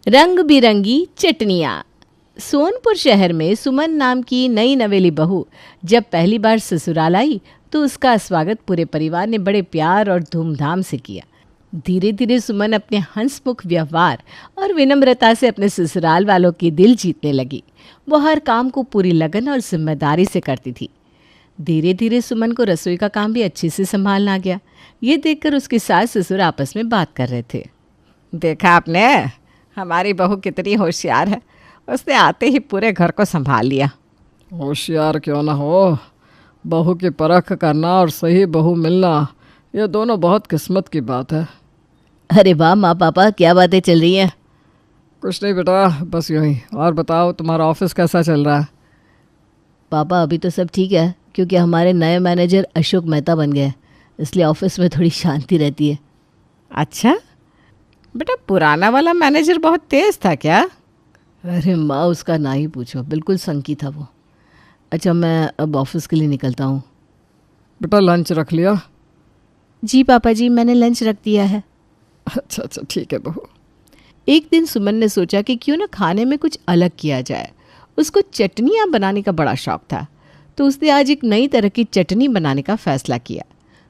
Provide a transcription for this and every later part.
रंग बिरंगी चटनियाँ। सोनपुर शहर में सुमन नाम की नई नवेली बहू जब पहली बार ससुराल आई तो उसका स्वागत पूरे परिवार ने बड़े प्यार और धूमधाम से किया। धीरे धीरे सुमन अपने हंसमुख व्यवहार और विनम्रता से अपने ससुराल वालों की दिल जीतने लगी। वो हर काम को पूरी लगन और जिम्मेदारी से करती थी। धीरे धीरे सुमन को रसोई का काम भी अच्छे से संभालना आ गया। ये देखकर उसके सास ससुर आपस में बात कर रहे थे। देखा आपने, हमारी बहू कितनी होशियार है। उसने आते ही पूरे घर को संभाल लिया। होशियार क्यों ना हो, बहू की परख करना और सही बहू मिलना ये दोनों बहुत किस्मत की बात है। अरे वाह माँ पापा, क्या बातें चल रही हैं? कुछ नहीं बेटा, बस यूँ ही। और बताओ, तुम्हारा ऑफिस कैसा चल रहा है? पापा अभी तो सब ठीक है, क्योंकि हमारे नए मैनेजर अशोक मेहता बन गए हैं, इसलिए ऑफिस में थोड़ी शांति रहती है। अच्छा बेटा, पुराना वाला मैनेजर बहुत तेज था क्या? अरे माँ, उसका ना ही पूछो, बिल्कुल संकी था वो। अच्छा, मैं अब ऑफिस के लिए निकलता हूँ। बेटा लंच रख लिया? जी पापा जी, मैंने लंच रख दिया है। अच्छा अच्छा, ठीक है बहू। एक दिन सुमन ने सोचा कि क्यों ना खाने में कुछ अलग किया जाए। उसको चटनियाँ बनाने का बड़ा शौक था, तो उसने आज एक नई तरह की चटनी बनाने का फैसला किया।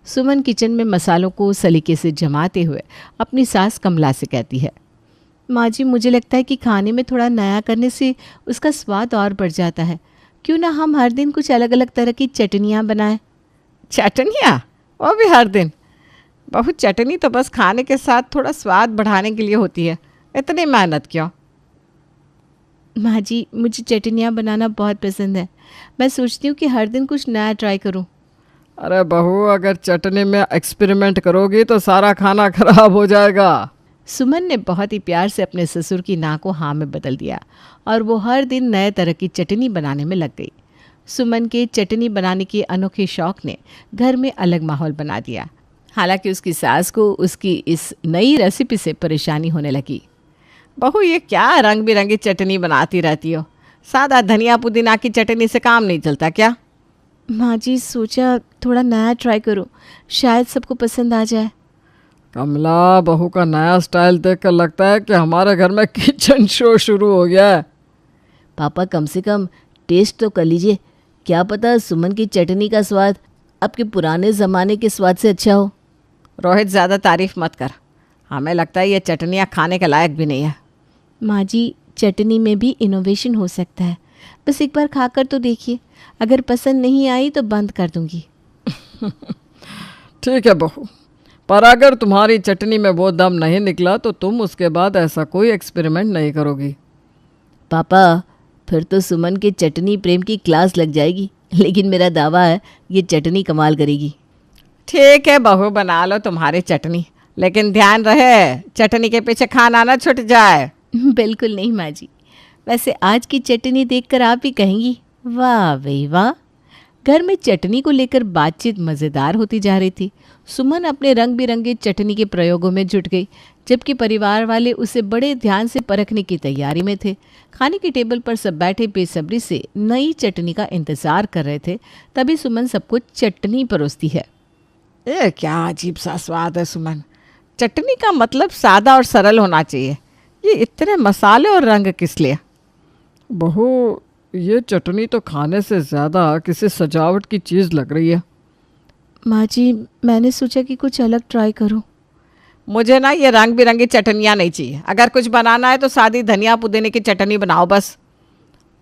सुमन किचन में मसालों को सलीके से जमाते हुए अपनी सास कमला से कहती है, माँ जी, मुझे लगता है कि खाने में थोड़ा नया करने से उसका स्वाद और बढ़ जाता है। क्यों ना हम हर दिन कुछ अलग अलग तरह की चटनियाँ बनाएं। चटनियाँ? वो भी हर दिन? बहू, चटनी तो बस खाने के साथ थोड़ा स्वाद बढ़ाने के लिए होती है, इतनी मेहनत क्यों? माँ जी, मुझे चटनियाँ बनाना बहुत पसंद है। मैं सोचती हूँ कि हर दिन कुछ नया ट्राई करूँ। अरे बहू, अगर चटनी में एक्सपेरिमेंट करोगी तो सारा खाना खराब हो जाएगा। सुमन ने बहुत ही प्यार से अपने ससुर की ना को हाँ में बदल दिया और वो हर दिन नए तरह की चटनी बनाने में लग गई। सुमन के चटनी बनाने के अनोखे शौक ने घर में अलग माहौल बना दिया। हालांकि उसकी सास को उसकी इस नई रेसिपी से परेशानी होने लगी। बहू, ये क्या रंग बिरंगी चटनी बनाती रहती हो? सादा धनिया पुदीना की चटनी से काम नहीं चलता क्या? माँ जी, सोचा थोड़ा नया ट्राई करूँ, शायद सबको पसंद आ जाए। कमला, बहू का नया स्टाइल देखकर लगता है कि हमारे घर में किचन शो शुरू हो गया है। पापा, कम से कम टेस्ट तो कर लीजिए। क्या पता सुमन की चटनी का स्वाद आपके पुराने ज़माने के स्वाद से अच्छा हो। रोहित, ज़्यादा तारीफ मत कर। हमें लगता है ये चटनियाँ खाने के लायक भी नहीं है। माँ जी, चटनी में भी इनोवेशन हो सकता है। बस एक बार खाकर तो देखिए, अगर पसंद नहीं आई तो बंद कर दूंगी। ठीक है बहू, पर अगर तुम्हारी चटनी में वो दम नहीं निकला तो तुम उसके बाद ऐसा कोई एक्सपेरिमेंट नहीं करोगी। पापा, फिर तो सुमन के चटनी प्रेम की क्लास लग जाएगी, लेकिन मेरा दावा है ये चटनी कमाल करेगी। ठीक है बहू, बना लो तुम्हारी चटनी, लेकिन ध्यान रहे चटनी के पीछे खाना ना छूट जाए। बिल्कुल नहीं माँ जी। वैसे आज की चटनी देखकर आप ही कहेंगी, वाह भाई वाह। घर में चटनी को लेकर बातचीत मज़ेदार होती जा रही थी। सुमन अपने रंग बिरंगे चटनी के प्रयोगों में जुट गई, जबकि परिवार वाले उसे बड़े ध्यान से परखने की तैयारी में थे। खाने की टेबल पर सब बैठे बेसब्री से नई चटनी का इंतज़ार कर रहे थे। तभी सुमन सबको चटनी परोसती है। ये क्या अजीब सा स्वाद है सुमन। चटनी का मतलब सादा और सरल होना चाहिए। ये इतने मसाले और रंग किस लिए? बहू, ये चटनी तो खाने से ज़्यादा किसी सजावट की चीज़ लग रही है। माँ जी, मैंने सोचा कि कुछ अलग ट्राई करूँ। मुझे ना ये रंग बिरंगी चटनियाँ नहीं चाहिए। अगर कुछ बनाना है तो सादी धनिया पुदीने की चटनी बनाओ बस।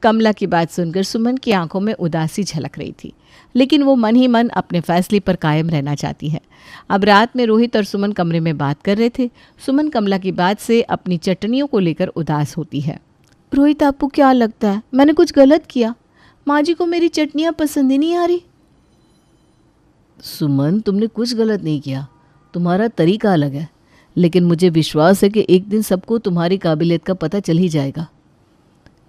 कमला की बात सुनकर सुमन की आंखों में उदासी झलक रही थी, लेकिन वो मन ही मन अपने फैसले पर कायम रहना चाहती है। अब रात में रोहित और सुमन कमरे में बात कर रहे थे। सुमन कमला की बात से अपनी चटनियों को लेकर उदास होती है। रोहित, आपको क्या लगता है मैंने कुछ गलत किया? माँ जी को मेरी चटनियाँ पसंद ही नहीं आ रही। सुमन, तुमने कुछ गलत नहीं किया, तुम्हारा तरीका अलग है, लेकिन मुझे विश्वास है कि एक दिन सबको तुम्हारी काबिलियत का पता चल ही जाएगा।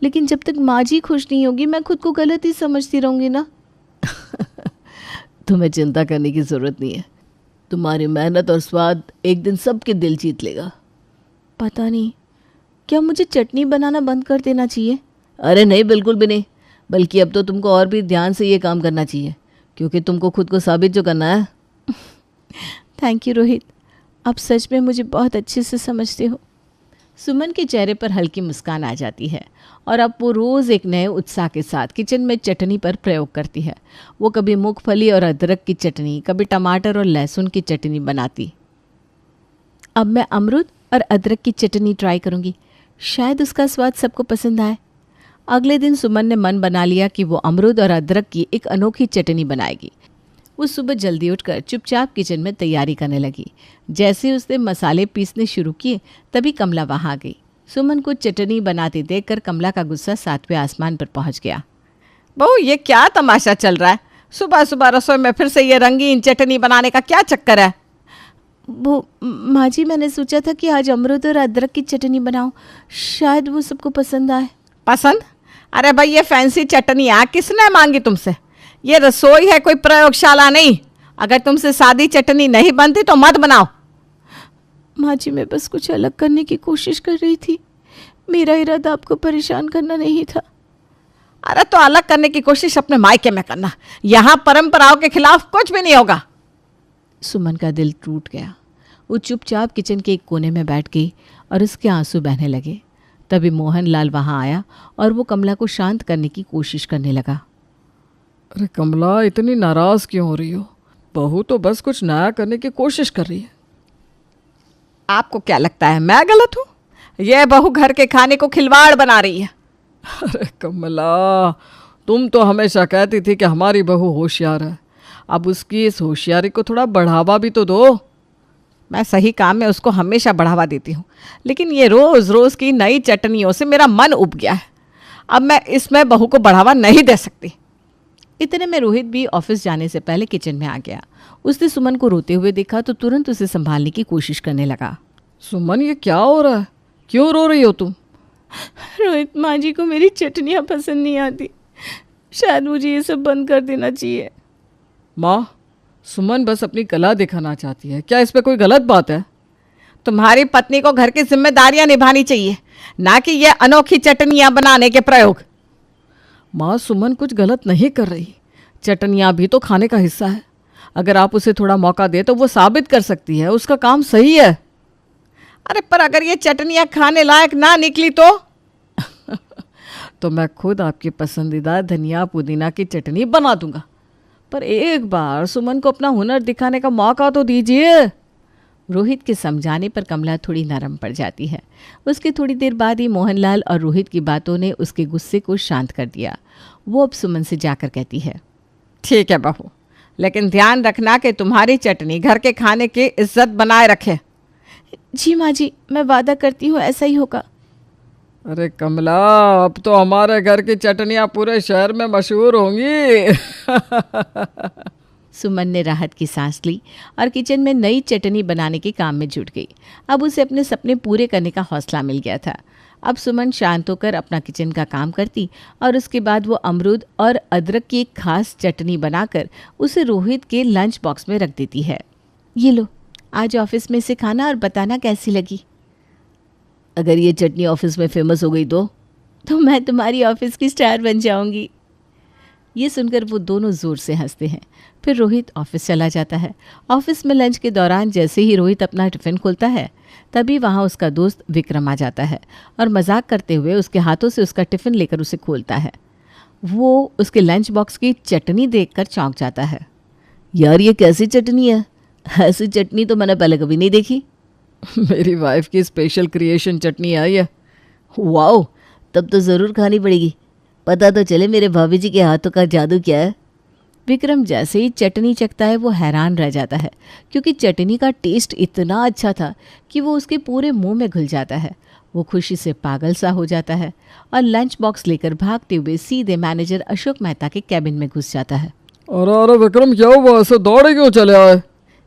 लेकिन जब तक माँ जी खुश नहीं होगी मैं खुद को गलत ही समझती रहूँगी ना। तुम्हें चिंता करने की ज़रूरत नहीं है। तुम्हारी मेहनत और स्वाद एक दिन सबके दिल जीत लेगा। पता नहीं, क्या मुझे चटनी बनाना बंद कर देना चाहिए? अरे नहीं, बिल्कुल भी नहीं। बल्कि अब तो तुमको और भी ध्यान से ये काम करना चाहिए, क्योंकि तुमको खुद को साबित जो करना है। थैंक यू रोहित, आप सच में मुझे बहुत अच्छे से समझते हो। सुमन के चेहरे पर हल्की मुस्कान आ जाती है और अब वो रोज़ एक नए उत्साह के साथ किचन में चटनी पर प्रयोग करती है। वो कभी मूंगफली और अदरक की चटनी, कभी टमाटर और लहसुन की चटनी बनाती। अब मैं अमरूद और अदरक की चटनी ट्राई करूँगी, शायद उसका स्वाद सबको पसंद आए। अगले दिन सुमन ने मन बना लिया कि वो अमरूद और अदरक की एक अनोखी चटनी बनाएगी। वो सुबह जल्दी उठकर चुपचाप किचन में तैयारी करने लगी। जैसे उसने मसाले पीसने शुरू किए तभी कमला वहाँ आ गई। सुमन को चटनी बनाते देखकर कमला का गुस्सा 7वें आसमान पर पहुँच गया। बहू, ये क्या तमाशा चल रहा है? सुबह सुबह रसोई में फिर से ये रंगीन चटनी बनाने का क्या चक्कर है? वो माँ जी, मैंने सोचा था कि आज अमरूद और अदरक की चटनी बनाऊं, शायद वो सबको पसंद आए। पसंद? अरे भाई, ये फैंसी चटनियाँ किसने मांगी तुमसे? ये रसोई है, कोई प्रयोगशाला नहीं। अगर तुमसे सादी चटनी नहीं बनती तो मत बनाओ। माँ जी, मैं बस कुछ अलग करने की कोशिश कर रही थी, मेरा इरादा आपको परेशान करना नहीं था। अरे तो अलग करने की कोशिश अपने मायके में करना, यहाँ परंपराओं के खिलाफ कुछ भी नहीं होगा। सुमन का दिल टूट गया। वो चुपचाप किचन के एक कोने में बैठ गई और उसके आंसू बहने लगे। तभी मोहनलाल वहाँ आया और वो कमला को शांत करने की कोशिश करने लगा। अरे कमला, इतनी नाराज़ क्यों हो रही हो? बहू तो बस कुछ नया करने की कोशिश कर रही है। आपको क्या लगता है मैं गलत हूँ? यह बहू घर के खाने को खिलवाड़ बना रही है। अरे कमला, तुम तो हमेशा कहती थी कि हमारी बहू होशियार है। अब उसकी इस होशियारी को थोड़ा बढ़ावा भी तो दो। मैं सही काम में उसको हमेशा बढ़ावा देती हूँ, लेकिन ये रोज़ रोज़ की नई चटनियों से मेरा मन उब गया है। अब मैं इसमें बहू को बढ़ावा नहीं दे सकती। इतने में रोहित भी ऑफिस जाने से पहले किचन में आ गया। उसने सुमन को रोते हुए देखा तो तुरंत उसे संभालने की कोशिश करने लगा। सुमन, ये क्या हो रहा है? क्यों रो रही हो तुम? रोहित, माँ जी को मेरी चटनियाँ पसंद नहीं आती, शायद मुझे ये सब बंद कर देना चाहिए। माँ, सुमन बस अपनी कला दिखाना चाहती है, क्या इस पे कोई गलत बात है? तुम्हारी पत्नी को घर की जिम्मेदारियां निभानी चाहिए, ना कि ये अनोखी चटनियां बनाने के प्रयोग। माँ, सुमन कुछ गलत नहीं कर रही। चटनियाँ भी तो खाने का हिस्सा है। अगर आप उसे थोड़ा मौका दे तो वो साबित कर सकती है उसका काम सही है। अरे पर अगर ये चटनियाँ खाने लायक ना निकली तो? तो मैं खुद आपकी पसंदीदा धनिया पुदीना की चटनी बना दूंगा। पर एक बार सुमन को अपना हुनर दिखाने का मौका तो दीजिए। रोहित के समझाने पर कमला थोड़ी नरम पड़ जाती है। उसके थोड़ी देर बाद ही मोहनलाल और रोहित की बातों ने उसके गुस्से को शांत कर दिया। वो अब सुमन से जाकर कहती है, ठीक है बहू, लेकिन ध्यान रखना कि तुम्हारी चटनी घर के खाने की इज्जत बनाए रखे। जी माँ जी, मैं वादा करती हूँ ऐसा ही होगा। अरे कमला, अब तो हमारे घर की चटनियाँ पूरे शहर में मशहूर होंगी। सुमन ने राहत की सांस ली और किचन में नई चटनी बनाने के काम में जुट गई। अब उसे अपने सपने पूरे करने का हौसला मिल गया था। अब सुमन शांत होकर अपना किचन का काम करती और उसके बाद वो अमरूद और अदरक की एक खास चटनी बनाकर उसे रोहित के लंच बॉक्स में रख देती है। ये लो, आज ऑफिस में इसे खाना और बताना कैसी लगी। अगर ये चटनी ऑफिस में फेमस हो गई तो मैं तुम्हारी ऑफिस की स्टार बन जाऊंगी। ये सुनकर वो दोनों ज़ोर से हंसते हैं। फिर रोहित ऑफिस चला जाता है। ऑफिस में लंच के दौरान जैसे ही रोहित अपना टिफ़िन खोलता है तभी वहाँ उसका दोस्त विक्रम आ जाता है और मजाक करते हुए उसके हाथों से उसका टिफ़िन लेकर उसे खोलता है। वो उसके लंच बॉक्स की चटनी देखकर चौंक जाता है। यार, ये कैसी चटनी है? ऐसी चटनी तो मैंने पहले कभी नहीं देखी। मेरी वाइफ की स्पेशल क्रिएशन चटनी आई है। वाओ, तब तो ज़रूर खानी पड़ेगी। पता तो चले मेरे भाभी जी के हाथों का जादू क्या है। विक्रम जैसे ही चटनी चखता है वो हैरान रह जाता है, क्योंकि चटनी का टेस्ट इतना अच्छा था कि वो उसके पूरे मुंह में घुल जाता है। वो खुशी से पागल सा हो जाता है और लंच बॉक्स लेकर भागते हुए सीधे मैनेजर अशोक मेहता के कैबिन में घुस जाता है। अरे विक्रम, क्या हुआ? ऐसे दौड़े क्यों चले आए?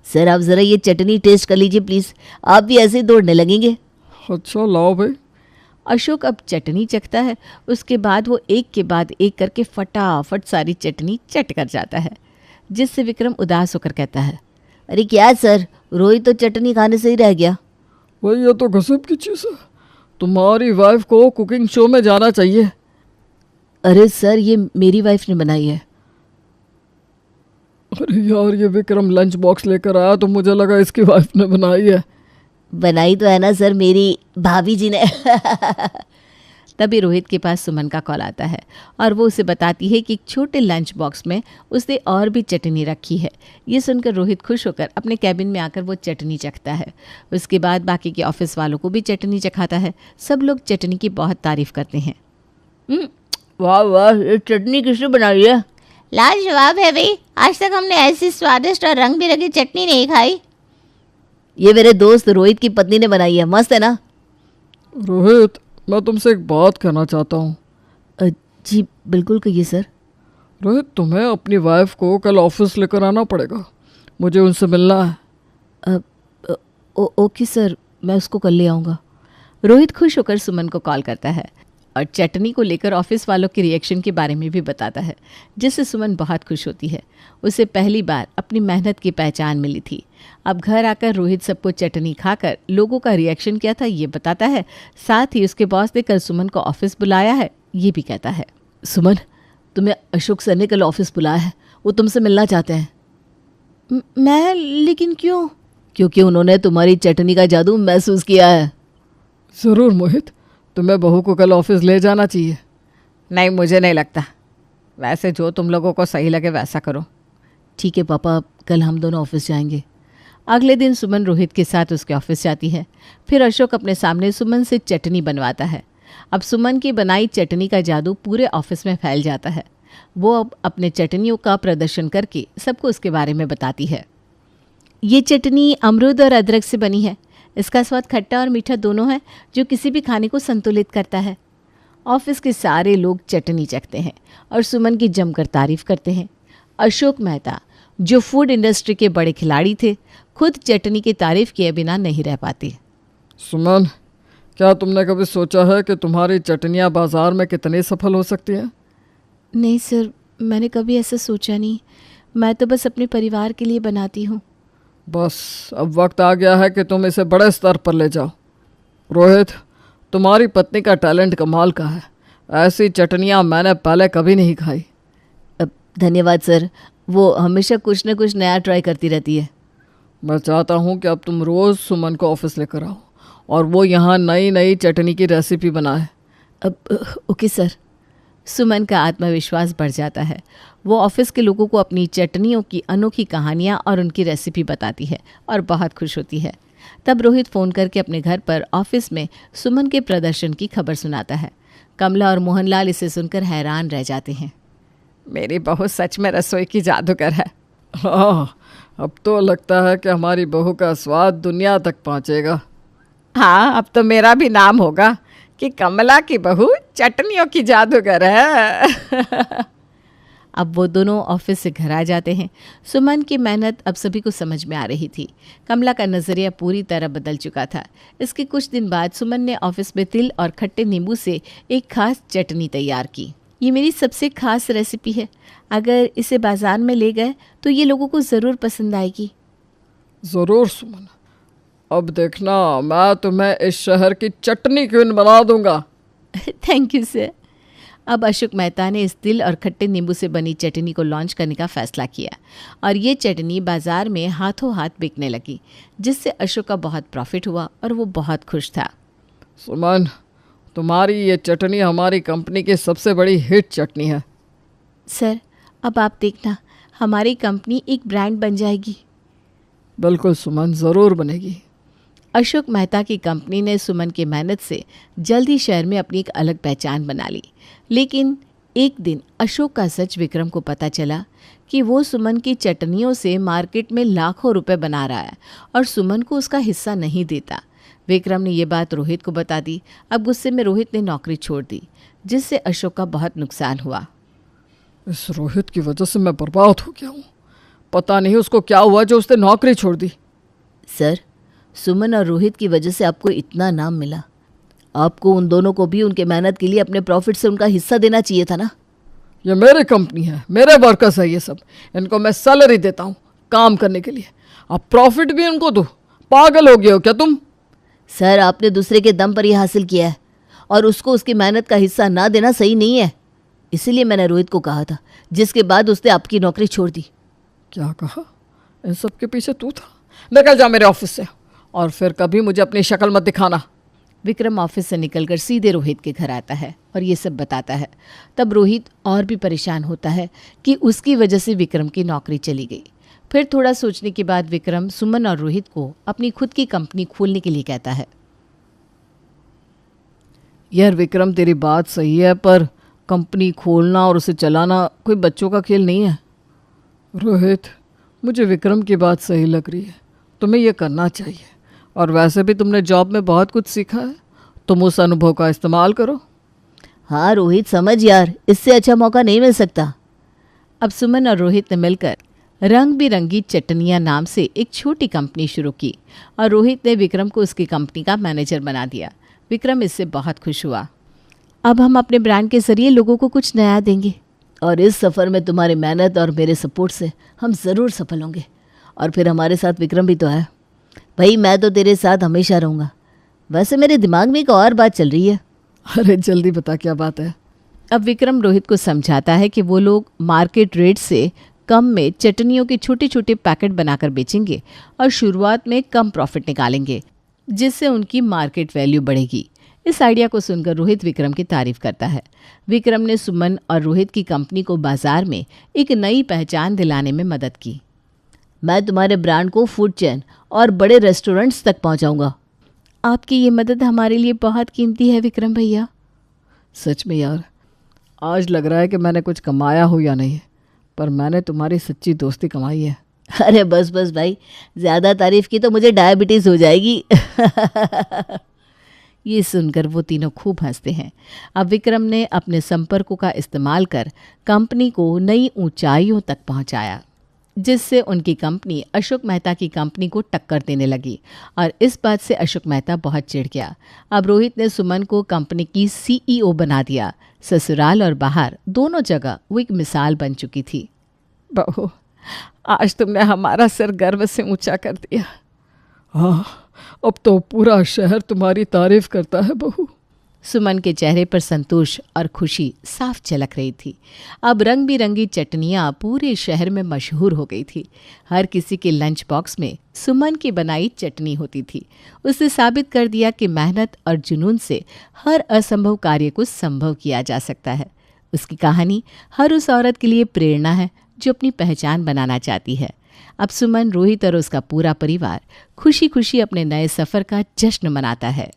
सर, आप ज़रा ये चटनी टेस्ट कर लीजिए प्लीज़, आप भी ऐसे ही दौड़ने लगेंगे। अच्छा, लाओ भाई। अशोक अब चटनी चखता है। उसके बाद वो एक के बाद एक करके फटाफट सारी चटनी चट कर जाता है, जिससे विक्रम उदास होकर कहता है, अरे क्या सर, रोहित तो चटनी खाने से ही रह गया। भाई, ये तो गजब की चीज़ है। तुम्हारी वाइफ को कुकिंग शो में जाना चाहिए। अरे सर, ये मेरी वाइफ ने बनाई है। अरे यार, ये विक्रम लंच बॉक्स लेकर आया तो मुझे लगा इसकी वाइफ ने बनाई है। बनाई तो है ना सर मेरी भाभी जी ने। तभी रोहित के पास सुमन का कॉल आता है और वो उसे बताती है कि एक छोटे लंच बॉक्स में उसने और भी चटनी रखी है। ये सुनकर रोहित खुश होकर अपने कैबिन में आकर वो चटनी चखता है। उसके बाद बाकी के ऑफिस वालों को भी चटनी चखाता है। सब लोग चटनी की बहुत तारीफ करते हैं। वाह वाह, ये चटनी किसने बनाई है? लाजवाब है भाई, आज तक हमने ऐसी स्वादिष्ट और रंग बिरंगी चटनी नहीं खाई। ये मेरे दोस्त रोहित की पत्नी ने बनाई है, मस्त है ना? रोहित, मैं तुमसे एक बात कहना चाहता हूँ। जी बिल्कुल कहिए सर। रोहित, तुम्हें अपनी वाइफ को कल ऑफिस लेकर आना पड़ेगा, मुझे उनसे मिलना है। ओके सर, मैं उसको कल ले आऊँगा। रोहित खुश होकर सुमन को कॉल करता है और चटनी को लेकर ऑफिस वालों के रिएक्शन के बारे में भी बताता है, जिससे सुमन बहुत खुश होती है। उसे पहली बार अपनी मेहनत की पहचान मिली थी। अब घर आकर रोहित सबको चटनी खाकर लोगों का रिएक्शन क्या था ये बताता है। साथ ही उसके बॉस ने कल सुमन को ऑफिस बुलाया है ये भी कहता है। सुमन, तुम्हें अशोक सर ने कल ऑफिस बुलाया है, वो तुमसे मिलना चाहते हैं। मैं? लेकिन क्यों? क्योंकि उन्होंने तुम्हारी चटनी का जादू महसूस किया है। ज़रूर मोहित, तुम्हें बहू को कल ऑफिस ले जाना चाहिए। नहीं, मुझे नहीं लगता। वैसे जो तुम लोगों को सही लगे वैसा करो। ठीक है पापा, कल हम दोनों ऑफिस जाएंगे। अगले दिन सुमन रोहित के साथ उसके ऑफिस जाती है। फिर अशोक अपने सामने सुमन से चटनी बनवाता है। अब सुमन की बनाई चटनी का जादू पूरे ऑफिस में फैल जाता है। वो अब अपने चटनियों का प्रदर्शन करके सबको उसके बारे में बताती है। ये चटनी अमरूद और अदरक से बनी है। इसका स्वाद खट्टा और मीठा दोनों है, जो किसी भी खाने को संतुलित करता है। ऑफिस के सारे लोग चटनी चखते हैं और सुमन की जमकर तारीफ करते हैं। अशोक मेहता, जो फूड इंडस्ट्री के बड़े खिलाड़ी थे, खुद चटनी की तारीफ किए बिना नहीं रह पाते। सुमन, क्या तुमने कभी सोचा है कि तुम्हारी चटनियाँ बाजार में कितनी सफल हो सकती हैं? नहीं सर, मैंने कभी ऐसा सोचा नहीं। मैं तो बस अपने परिवार के लिए बनाती हूँ। बस अब वक्त आ गया है कि तुम इसे बड़े स्तर पर ले जाओ। रोहित, तुम्हारी पत्नी का टैलेंट कमाल का है। ऐसी चटनियाँ मैंने पहले कभी नहीं खाई। धन्यवाद सर, वो हमेशा कुछ न कुछ नया ट्राई करती रहती है। मैं चाहता हूँ कि अब तुम रोज़ सुमन को ऑफिस लेकर आओ और वो यहाँ नई नई चटनी की रेसिपी बनाए। Okay sir. सुमन का आत्मविश्वास बढ़ जाता है। वो ऑफिस के लोगों को अपनी चटनियों की अनोखी कहानियाँ और उनकी रेसिपी बताती है और बहुत खुश होती है। तब रोहित फ़ोन करके अपने घर पर ऑफिस में सुमन के प्रदर्शन की खबर सुनाता है। कमला और मोहनलाल इसे सुनकर हैरान रह जाते हैं। मेरी बहू सच में रसोई की जादूगर है। हाँ, अब तो लगता है कि हमारी बहू का स्वाद दुनिया तक पहुँचेगा। हाँ, अब तो मेरा भी नाम होगा कि कमला की बहू चटनियों की जादूगर है। अब वो दोनों ऑफिस से घर आ जाते हैं। सुमन की मेहनत अब सभी को समझ में आ रही थी। कमला का नज़रिया पूरी तरह बदल चुका था। इसके कुछ दिन बाद सुमन ने ऑफिस में तिल और खट्टे नींबू से एक खास चटनी तैयार की। ये मेरी सबसे खास रेसिपी है। अगर इसे बाजार में ले गए तो ये लोगों को ज़रूर पसंद आएगी। ज़रूर सुमन, अब देखना मैं तुम्हें इस शहर की चटनी क्वीन बना दूंगा। Thank you sir. अब अशोक मेहता ने इस तिल और खट्टे नींबू से बनी चटनी को लॉन्च करने का फैसला किया और ये चटनी बाजार में हाथों हाथ बिकने लगी, जिससे अशोक का बहुत प्रॉफिट हुआ और वो बहुत खुश था। सुमन, तुम्हारी ये चटनी हमारी कंपनी की सबसे बड़ी हिट चटनी है। सर, अब आप देखना हमारी कंपनी एक ब्रांड बन जाएगी। बिल्कुल सुमन, ज़रूर बनेगी। अशोक मेहता की कंपनी ने सुमन की मेहनत से जल्द ही शहर में अपनी एक अलग पहचान बना ली। लेकिन एक दिन अशोक का सच विक्रम को पता चला कि वो सुमन की चटनियों से मार्केट में लाखों रुपए बना रहा है और सुमन को उसका हिस्सा नहीं देता। विक्रम ने ये बात रोहित को बता दी। अब गुस्से में रोहित ने नौकरी छोड़ दी, जिससे अशोक का बहुत नुकसान हुआ। इस रोहित की वजह से मैं बर्बाद हो गया हूँ। पता नहीं उसको क्या हुआ जो उसने नौकरी छोड़ दी। सर, सुमन और रोहित की वजह से आपको इतना नाम मिला। आपको उन दोनों को भी उनके मेहनत के लिए अपने प्रॉफिट से उनका हिस्सा देना चाहिए था ना। ये मेरी कंपनी है, मेरे वर्कर्स है ये सब। इनको मैं सैलरी देता हूँ काम करने के लिए। अब प्रॉफिट भी इनको दो। पागल हो गए हो क्या तुम? सर, आपने दूसरे के दम पर यह हासिल किया है और उसको उसकी मेहनत का हिस्सा ना देना सही नहीं है। इसीलिए मैंने रोहित को कहा था, जिसके बाद उसने आपकी नौकरी छोड़ दी। क्या कहा? इन सब के पीछे तू था? निकल जा मेरे ऑफिस से और फिर कभी मुझे अपनी शक्ल मत दिखाना। विक्रम ऑफिस से निकलकर सीधे रोहित के घर आता है और ये सब बताता है। तब रोहित और भी परेशान होता है कि उसकी वजह से विक्रम की नौकरी चली गई। फिर थोड़ा सोचने के बाद विक्रम सुमन और रोहित को अपनी खुद की कंपनी खोलने के लिए कहता है। यार विक्रम, तेरी बात सही है, पर कंपनी खोलना और उसे चलाना कोई बच्चों का खेल नहीं है। रोहित, मुझे विक्रम की बात सही लग रही है, तुम्हें यह करना चाहिए। और वैसे भी तुमने जॉब में बहुत कुछ सीखा है, तुम उस अनुभव का इस्तेमाल करो। हाँ रोहित, समझ यार, इससे अच्छा मौका नहीं मिल सकता। अब सुमन और रोहित ने मिलकर रंग बिरंगी चटनियाँ नाम से एक छोटी कंपनी शुरू की और रोहित ने विक्रम को उसकी कंपनी का मैनेजर बना दिया। विक्रम इससे बहुत खुश हुआ। अब हम अपने ब्रांड के जरिए लोगों को कुछ नया देंगे और इस सफ़र में तुम्हारी मेहनत और मेरे सपोर्ट से हम ज़रूर सफल होंगे। और फिर हमारे साथ विक्रम भी तो है। भाई मैं तो तेरे साथ हमेशा रहूँगा। वैसे मेरे दिमाग में एक और बात चल रही है। अरे जल्दी बता, क्या बात है? अब विक्रम रोहित को समझाता है कि वो लोग मार्केट रेट से कम में चटनियों के छोटे छोटे पैकेट बनाकर बेचेंगे और शुरुआत में कम प्रॉफिट निकालेंगे, जिससे उनकी मार्केट वैल्यू बढ़ेगी। इस आइडिया को सुनकर रोहित विक्रम की तारीफ करता है। विक्रम ने सुमन और रोहित की कंपनी को बाजार में एक नई पहचान दिलाने में मदद की। मैं तुम्हारे ब्रांड को फूड चेन और बड़े रेस्टोरेंट्स तक पहुंचाऊंगा। आपकी ये मदद हमारे लिए बहुत कीमती है विक्रम भैया। सच में यार, आज लग रहा है कि मैंने कुछ कमाया हो या नहीं, पर मैंने तुम्हारी सच्ची दोस्ती कमाई है। अरे बस बस भाई, ज़्यादा तारीफ की तो मुझे डायबिटीज़ हो जाएगी। ये सुनकर वो तीनों खूब हंसते हैं। अब विक्रम ने अपने संपर्कों का इस्तेमाल कर कंपनी को नई ऊंचाइयों तक पहुंचाया, जिससे उनकी कंपनी अशोक मेहता की कंपनी को टक्कर देने लगी और इस बात से अशोक मेहता बहुत चिढ़ गया। अब रोहित ने सुमन को कंपनी की CEO बना दिया। ससुराल और बाहर दोनों जगह वो एक मिसाल बन चुकी थी। बहू, आज तुमने हमारा सिर गर्व से ऊंचा कर दिया। हाँ, अब तो पूरा शहर तुम्हारी तारीफ करता है बहू। सुमन के चेहरे पर संतोष और खुशी साफ झलक रही थी। अब रंग बिरंगी चटनियाँ पूरे शहर में मशहूर हो गई थी। हर किसी के लंच बॉक्स में सुमन की बनाई चटनी होती थी। उसने साबित कर दिया कि मेहनत और जुनून से हर असंभव कार्य को संभव किया जा सकता है। उसकी कहानी हर उस औरत के लिए प्रेरणा है जो अपनी पहचान बनाना चाहती है। अब सुमन, रोहित और उसका पूरा परिवार खुशी खुशी अपने नए सफ़र का जश्न मनाता है।